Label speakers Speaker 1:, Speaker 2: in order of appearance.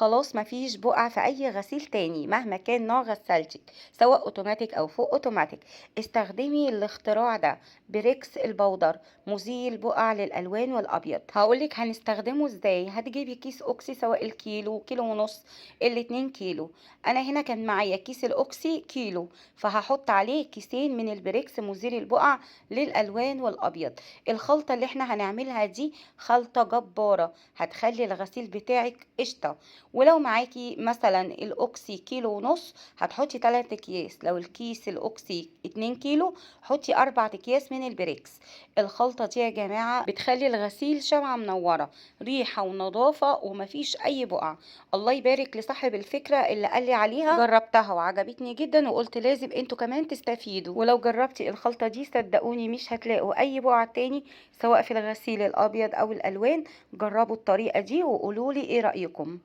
Speaker 1: خلاص مفيش بقع في أي غسيل تاني مهما كان نوع غسالتك، سواء أوتوماتيك أو فوق أوتوماتيك. استخدمي الاختراع ده، بريكس البودر، مزيل بقع للألوان والأبيض. هقولك هنستخدمه ازاي. هتجيبي كيس أوكسي، سواء الكيلو، كيلو ونص، الاتنين كيلو. أنا هنا كان معايا كيس الأوكسي كيلو، فهحط عليه كيسين من البريكس مزيل البقع للألوان والأبيض. الخلطة اللي احنا هنعملها دي خلطة جبارة، هتخلي الغسيل بتاعك قشطة. ولو معاكي مثلا الأوكسي كيلو ونص، هتحطي 3 أكياس. لو الكيس الأوكسي 2 كيلو، حطي 4 أكياس من البريكس. الخلطة دي يا جماعة بتخلي الغسيل شمعة منورة، ريحة ونظافة، ومفيش أي بقع. الله يبارك لصاحب الفكرة اللي قال لي عليها. جربتها وعجبتني جدا، وقلت لازم انتوا كمان تستفيدوا. ولو جربتي الخلطة دي صدقوني مش هتلاقوا أي بقع تاني، سواء في الغسيل الأبيض أو الألوان. جربوا الطريقة دي وقولولي ايه رأيكم.